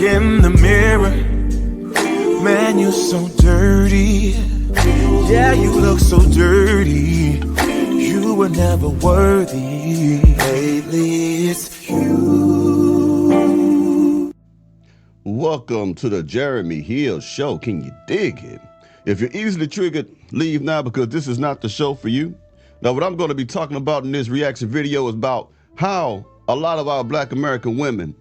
in the mirror, man, you're so dirty. Yeah, you look so dirty. You were never worthy. Lately, it's you. Welcome to the Jeremy Hill Show. Can you dig it? If you're easily triggered, leave now because this is not the show for you. Now, what I'm going to be talking about in this reaction video is about how a lot of our Black American women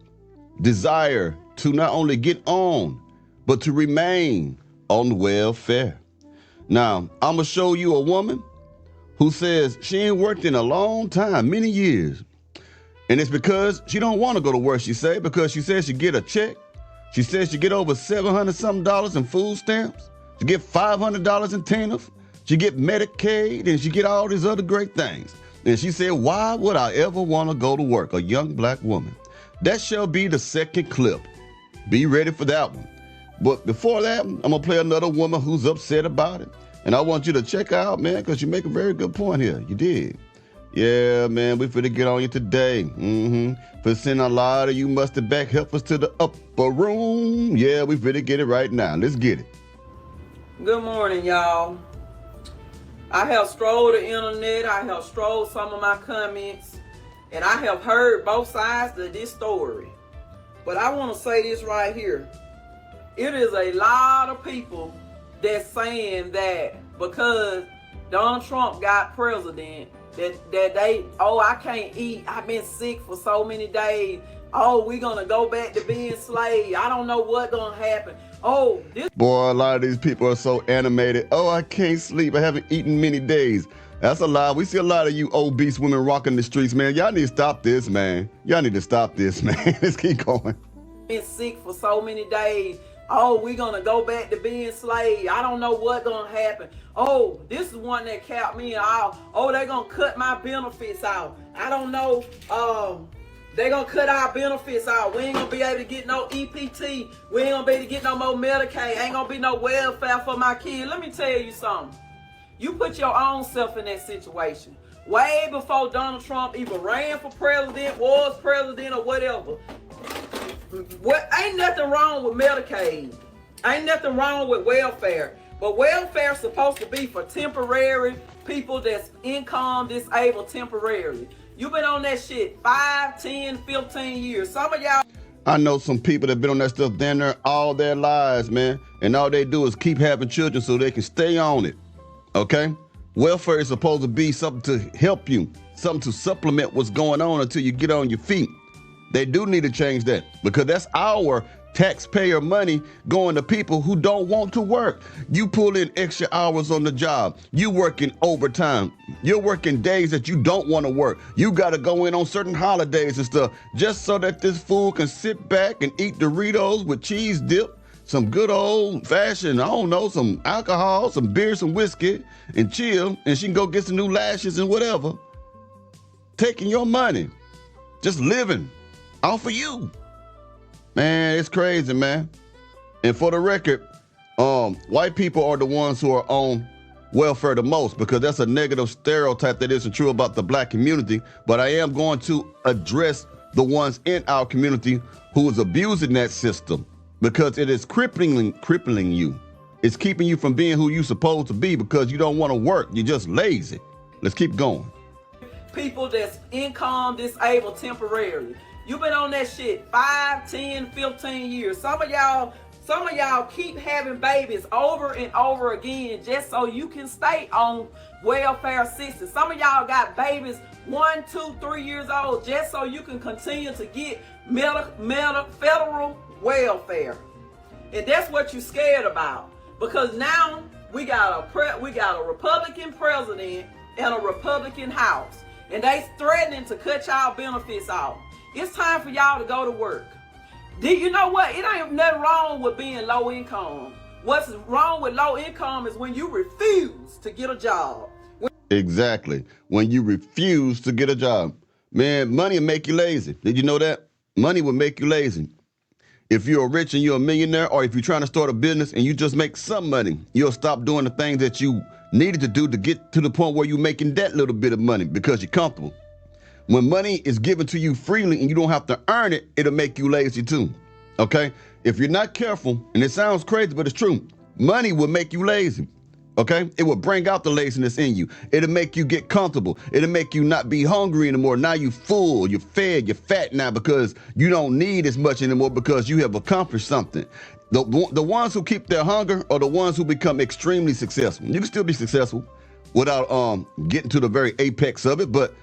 desire to not only get on, but to remain on welfare. Now, I'm going to show you a woman who says she ain't worked in a long time, many years. And it's because she don't want to go to work, she say, because she says she get a check. She says she get over $700 something in food stamps. She get $500 in TANF. She get Medicaid, and she get all these other great things. And she said, why would I ever want to go to work? A young Black woman. That shall be the second clip. Be ready for that one. But before that, I'm going to play another woman who's upset about it. And I want you to check her out, man, because you make a very good point here. You did. Yeah, man, we finna get on you today. For sending a lot of you mustard back helpers to the upper room. Yeah, we finna get it right now. Let's get it. Good morning, y'all. I have strolled the internet. I have strolled some of my comments. And I have heard both sides of this story. But I want to say this right here. It is a lot of people that's saying that because Donald Trump got president, that they, oh, I can't eat. I've been sick for so many days. Oh, we're going to go back to being slaves. I don't know what's going to happen. Oh, this. Boy, a lot of these people are so animated. Oh, I can't sleep. I haven't eaten many days. That's a lie. We see a lot of you obese women rocking the streets, man. Y'all need to stop this, man. Y'all need to stop this, man. Let's keep going. Been sick for so many days. Oh, we're going to go back to being slaves. I don't know what's going to happen. Oh, this is one that kept me out. Oh, they're going to cut my benefits out. I don't know. They're going to cut our benefits out. We ain't going to be able to get no EPT. We ain't going to be able to get no more Medicaid. Ain't going to be no welfare for my kids. Let me tell you something. You put your own self in that situation. Way before Donald Trump even ran for president, was president, or whatever. Ain't nothing wrong with Medicaid. Ain't nothing wrong with welfare. But welfare is supposed to be for temporary people that's income disabled temporarily. You've been on that shit 5, 10, 15 years. Some of y'all. I know some people that been on that stuff down there all their lives, man. And all they do is keep having children so they can stay on it. Okay? Welfare is supposed to be something to help you, something to supplement what's going on until you get on your feet. They do need to change that because that's our taxpayer money going to people who don't want to work. You pull in extra hours on the job. You working overtime. You're working days that you don't want to work. You got to go in on certain holidays and stuff just so that this fool can sit back and eat Doritos with cheese dip, some good old fashioned, I don't know, some alcohol, some beer, some whiskey, and chill, and she can go get some new lashes and whatever. Taking your money, just living off of you. Man, it's crazy, man. And for the record, white people are the ones who are on welfare the most because that's a negative stereotype that isn't true about the Black community. But I am going to address the ones in our community who is abusing that system because it is crippling you. It's keeping you from being who you're supposed to be because you don't want to work. You're just lazy. Let's keep going. People that's income disabled temporarily. You've been on that shit 5, 10, 15 years. Some of y'all keep having babies over and over again just so you can stay on welfare assistance. Some of y'all got babies 1, 2, 3 years old just so you can continue to get federal welfare. And that's what you're scared about. Because now we got a Republican president and a Republican House. And they threatening to cut y'all benefits off. It's time for y'all to go to work. Do you know what? It ain't nothing wrong with being low income. What's wrong with low income is when you refuse to get a job. Exactly. When you refuse to get a job. Man, money will make you lazy. Did you know that? Money will make you lazy. If you're rich and you're a millionaire, or if you're trying to start a business and you just make some money, you'll stop doing the things that you needed to do to get to the point where you're making that little bit of money because you're comfortable. When money is given to you freely and you don't have to earn it, it'll make you lazy too. Okay? If you're not careful, and it sounds crazy, but it's true, money will make you lazy. Okay? It will bring out the laziness in you. It'll make you get comfortable. It'll make you not be hungry anymore. Now you're full, you're fed, you're fat now because you don't need as much anymore because you have accomplished something. The ones who keep their hunger are the ones who become extremely successful. You can still be successful without getting to the very apex of it, but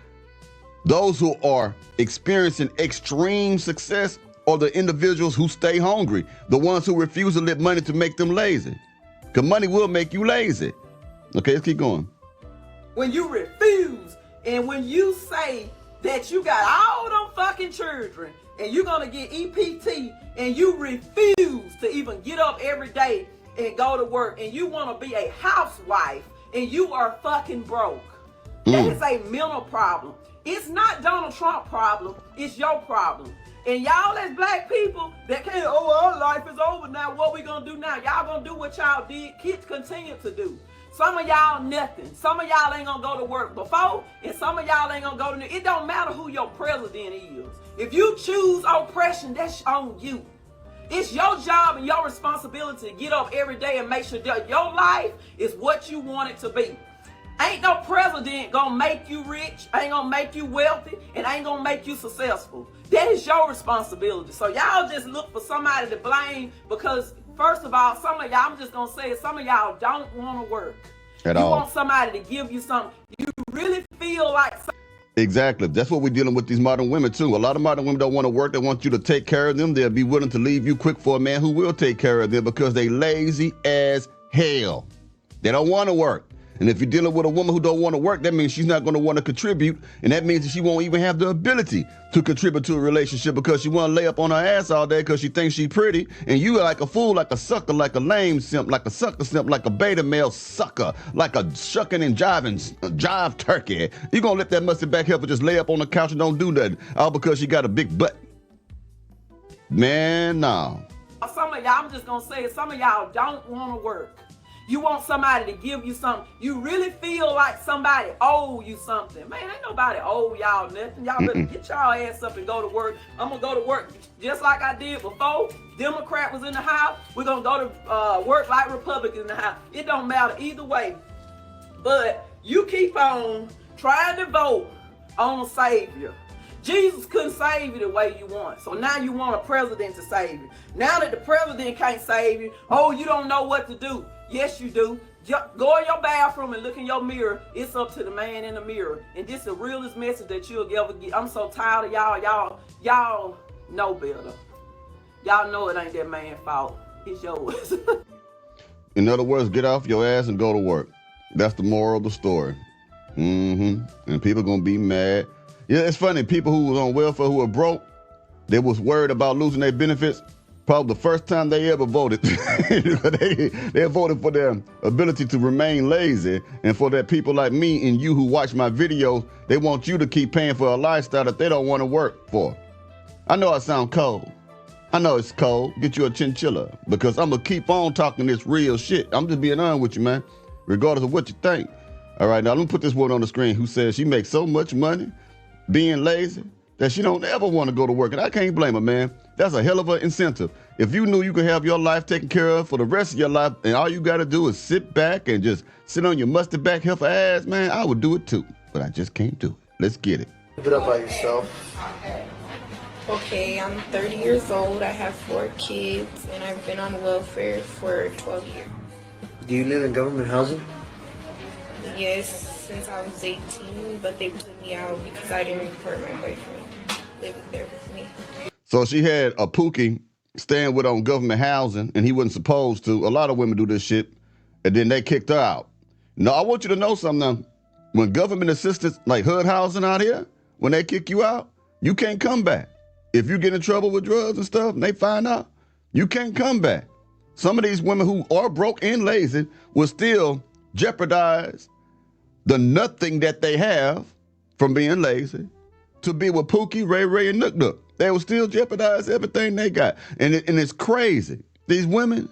those who are experiencing extreme success are the individuals who stay hungry, the ones who refuse to let money to make them lazy. Because money will make you lazy. Okay, let's keep going. When you refuse and when you say that you got all them fucking children and you're going to get EPT and you refuse to even get up every day and go to work and you want to be a housewife and you are fucking broke. That is a mental problem. It's not Donald Trump's problem. It's your problem. And y'all as black people that can't, oh, our life is over now. What we gonna do now? Y'all gonna do what y'all did. Kids continue to do. Some of y'all nothing. Some of y'all ain't gonna go to work before, and some of y'all ain't gonna go to. It don't matter who your president is. If you choose oppression, that's on you. It's your job and your responsibility to get up every day and make sure that your life is what you want it to be. Ain't no president gonna make you rich, ain't gonna make you wealthy, and ain't gonna make you successful. That is your responsibility. So y'all just look for somebody to blame because, first of all, some of y'all, I'm just gonna say it, some of y'all don't want to work. At all. You want somebody to give you something. You really feel like Exactly. That's what we're dealing with these modern women too. A lot of modern women don't want to work. They want you to take care of them. They'll be willing to leave you quick for a man who will take care of them because they lazy as hell. They don't want to work. And if you're dealing with a woman who don't want to work, that means she's not going to want to contribute. And that means that she won't even have the ability to contribute to a relationship because she want to lay up on her ass all day because she thinks she's pretty. And you are like a fool, like a sucker, like a lame simp, like a sucker simp, like a beta male sucker, like a shucking and jive turkey. You going to let that musty back helper just lay up on the couch and don't do nothing, all because she got a big butt. Man, no. some of y'all, I'm just going to say it, some of y'all don't want to work. You want somebody to give you something. You really feel like somebody owe you something. Man, ain't nobody owe y'all nothing. Y'all better get y'all ass up and go to work. I'm going to go to work just like I did before. Democrat was in the house. We're going to go to work like Republican in the house. It don't matter either way. But you keep on trying to vote on a savior. Jesus couldn't save you the way you want. So now you want a president to save you. Now that the president can't save you, oh, you don't know what to do. Yes, you do. Go in your bathroom and look in your mirror. It's up to the man in the mirror. And this is the realest message that you'll ever get. I'm so tired of y'all. Y'all know better. Y'all know it ain't that man's fault. It's yours. In other words, get off your ass and go to work. That's the moral of the story. And people gonna be mad. Yeah, it's funny. People who was on welfare, who were broke, they was worried about losing their benefits. Probably the first time they ever voted. they voted for their ability to remain lazy, and for that people like me and you who watch my videos, they want you to keep paying for a lifestyle that they don't want to work for. I know I sound cold. I know it's cold. Get you a chinchilla, because I'm going to keep on talking this real shit. I'm just being honest with you, man, regardless of what you think. All right, now let me put this woman on the screen who says she makes so much money being lazy that she don't ever want to go to work. And I can't blame her, man. That's a hell of an incentive. If you knew you could have your life taken care of for the rest of your life, and all you got to do is sit back and just sit on your musty back heifer ass, man, I would do it too. But I just can't do it. Let's get it. Give it up by yourself. Okay, I'm 30 years old. I have 4 kids, and I've been on welfare for 12 years. Do you live in government housing? Yes, since I was 18, but they put me out because I didn't report my boyfriend living there with me. So she had a Pookie staying with her on government housing, and he wasn't supposed to. A lot of women do this shit, and then they kicked her out. Now, I want you to know something now. When government assistance, like HUD housing out here, when they kick you out, you can't come back. If you get in trouble with drugs and stuff, and they find out, you can't come back. Some of these women who are broke and lazy will still jeopardize the nothing that they have from being lazy to be with Pookie, Ray Ray, and Nook Nook. They will still jeopardize everything they got. And it's crazy. These women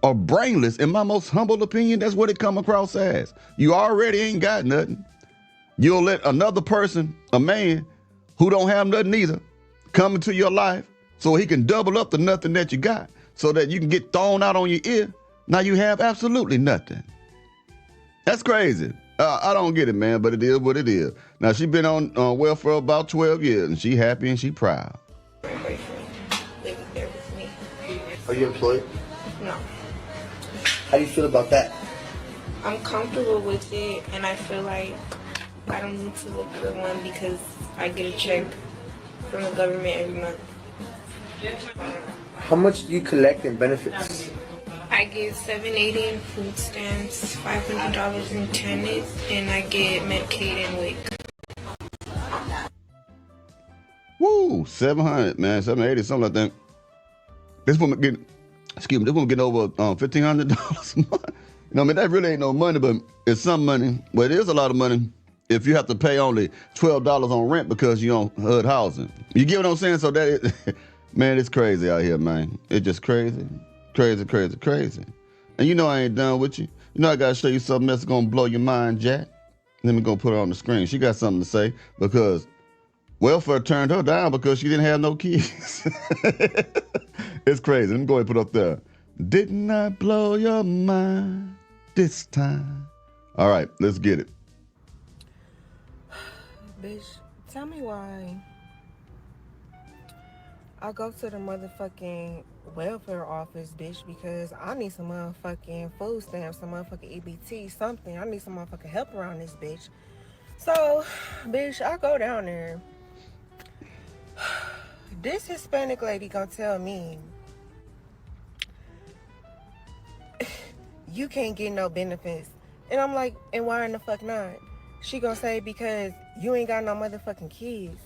are brainless. In my most humble opinion, that's what it come across as. You already ain't got nothing. You'll let another person, a man who don't have nothing either, come into your life so he can double up the nothing that you got so that you can get thrown out on your ear. Now you have absolutely nothing. That's crazy. I don't get it, man, but it is what it is. Now, she been on welfare about 12 years, and she happy and she proud. My boyfriend living there with me. Are you employed? No. How do you feel about that? I'm comfortable with it, and I feel like I don't need to look for one because I get a check from the government every month. How much do you collect in benefits? I get $780 in food stamps, $500 in tennis, and I get Medicaid and WIC. Woo, 700, man, 780, something like that. This woman getting, excuse me, this woman getting over $1,500 a month. You know, I mean, that really ain't no money, but it's some money. But it is a lot of money if you have to pay only $12 on rent because you on HUD housing. You get what I'm saying? So that is, man, it's crazy out here, man. It's just crazy. Crazy, crazy, crazy. And you know I ain't done with you. You know I gotta show you something that's gonna blow your mind, Jack. Let me go put her on the screen. She got something to say because welfare turned her down because she didn't have no kids. It's crazy. Let me go ahead and put it up there. Didn't I blow your mind this time? All right, let's get it. Bitch, tell me why I go to the motherfucking welfare office, bitch, because I need some motherfucking food stamps, some motherfucking EBT, something. I need some motherfucking help around this bitch. So, bitch, I go down there. This Hispanic lady gonna tell me you can't get no benefits. And I'm like, and why in the fuck not? She gonna say because you ain't got no motherfucking kids.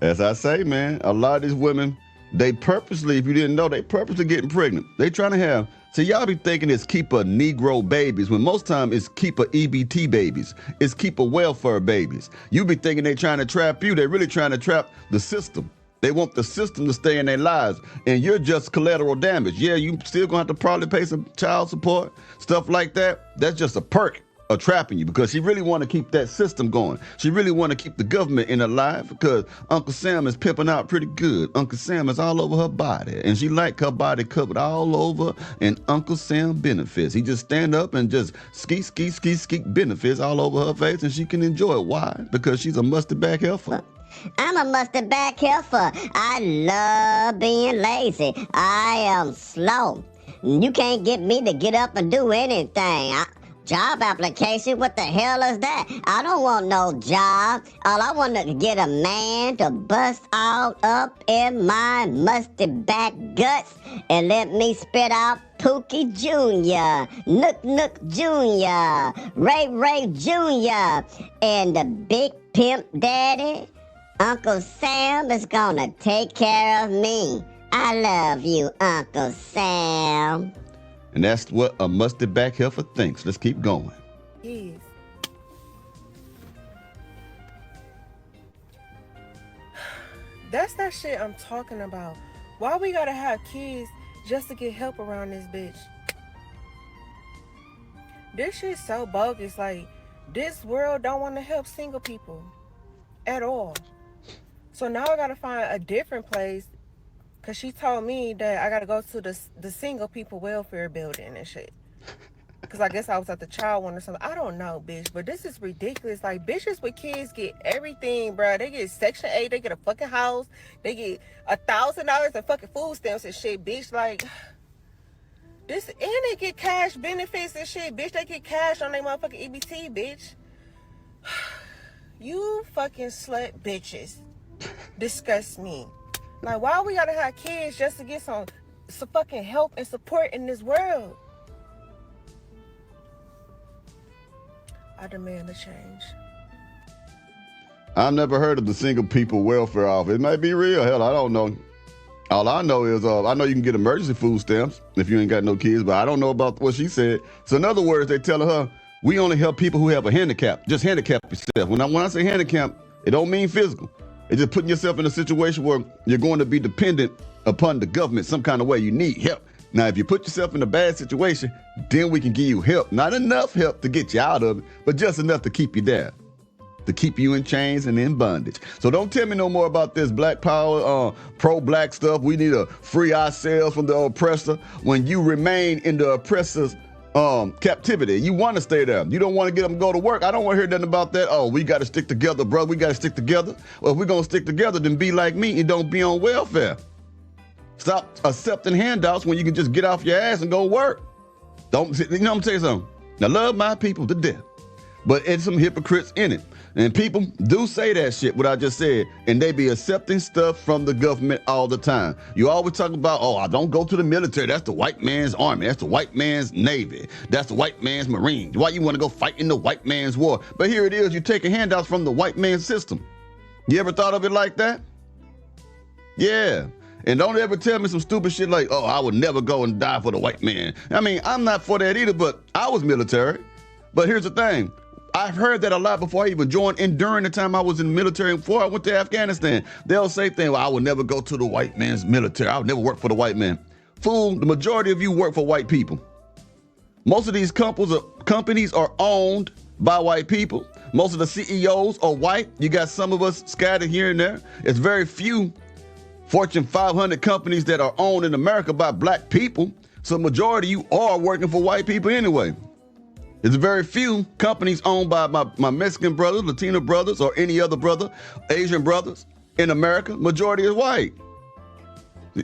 As I say, man, a lot of these women, they purposely, if you didn't know, they purposely getting pregnant. They trying to have, so y'all be thinking it's keeper Negro babies, when most time it's keeper EBT babies. It's keeper welfare babies. You be thinking they trying to trap you. They really trying to trap the system. They want the system to stay in their lives, and you're just collateral damage. Yeah, you still gonna have to probably pay some child support, stuff like that. That's just a perk of trapping you because she really want to keep that system going. She really want to keep the government in her life because Uncle Sam is pimping out pretty good. Uncle Sam is all over her body, and she like her body covered all over in Uncle Sam benefits. He just stand up and just skeet benefits all over her face, and she can enjoy it. Why? Because she's a mustard back heifer. I'm a mustard back heifer. I love being lazy. I am slow. You can't get me to get up and do anything. Job application? What the hell is that? I don't want no job. All I want to get a man to bust all up in my musty back guts and let me spit out Pookie Jr., Nook Nook Jr., Ray Ray Jr., and the big pimp daddy, Uncle Sam, is gonna take care of me. I love you, Uncle Sam. And that's what a mustard back heifer thinks. Let's keep going. Yes. That's that shit I'm talking about. Why we gotta have kids just to get help around this bitch? This shit's so bogus. Like, this world don't want to help single people at all. So now I gotta find a different place. Cause she told me that I gotta go to the single people welfare building and shit. Cause I guess I was at the child one or something. I don't know, bitch. But this is ridiculous. Like, bitches with kids get everything, bro. They get Section 8. They get a fucking house. They get $1,000 in fucking food stamps and shit, bitch. Like, this, and they get cash benefits and shit, bitch. They get cash on their motherfucking EBT, bitch. You fucking slut bitches disgust me. Like, why we gotta have kids just to get some fucking help and support in this world? I demand a change. I've never heard of the single people welfare office. It might be real. Hell, I don't know. All I know is I know you can get emergency food stamps if you ain't got no kids, but I don't know about what she said. So in other words, they telling her, we only help people who have a handicap. Just handicap yourself. When I say handicap, it don't mean physical. It's just putting yourself in a situation where you're going to be dependent upon the government some kind of way. You need help. Now, if you put yourself in a bad situation, then we can give you help. Not enough help to get you out of it, but just enough to keep you there. to keep you in chains and in bondage. So don't tell me no more about this black power, pro-black stuff. We need to free ourselves from the oppressor when you remain in the oppressor's captivity. You want to stay there. You don't want to get them to go to work. I don't want to hear nothing about that. Oh, we got to stick together, bro. We got to stick together. Well, if we're going to stick together, then be like me and don't be on welfare. Stop accepting handouts when you can just get off your ass and go work. Don't, you know, I'm tell you something. Now, love my people to death, but it's some hypocrites in it. And people do say that shit, what I just said, and they be accepting stuff from the government all the time. You always talk about, oh, I don't go to the military. That's the white man's army. That's the white man's navy. That's the white man's marines. Why you want to go fight in the white man's war? But here it is, you're taking handouts from the white man's system. You ever thought of it like that? Yeah. And don't ever tell me some stupid shit like, oh, I would never go and die for the white man. I mean, I'm not for that either, but I was military. But here's the thing. I've heard that a lot before I even joined, and during the time I was in the military, before I went to Afghanistan. They'll say things, well, I would never go to the white man's military. I would never work for the white man. Fool, the majority of you work for white people. Most of these companies are owned by white people. Most of the CEOs are white. You got some of us scattered here and there. It's very few Fortune 500 companies that are owned in America by black people. So majority of you are working for white people anyway. There's very few companies owned by my Mexican brothers, Latino brothers, or any other brother, Asian brothers in America. Majority is white.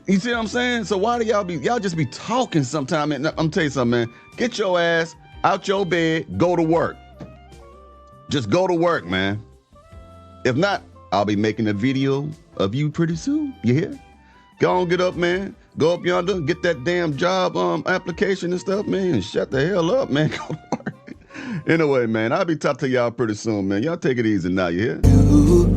You see what I'm saying? So why do y'all just be talking sometime? And I'm telling you something, man. Get your ass out your bed, go to work. Just go to work, man. If not, I'll be making a video of you pretty soon. You hear? Go on, get up, man. Go up yonder, get that damn job application and stuff, man, and shut the hell up, man. Go to work. Anyway, man, I'll be talking to y'all pretty soon, man. Y'all take it easy now, you hear?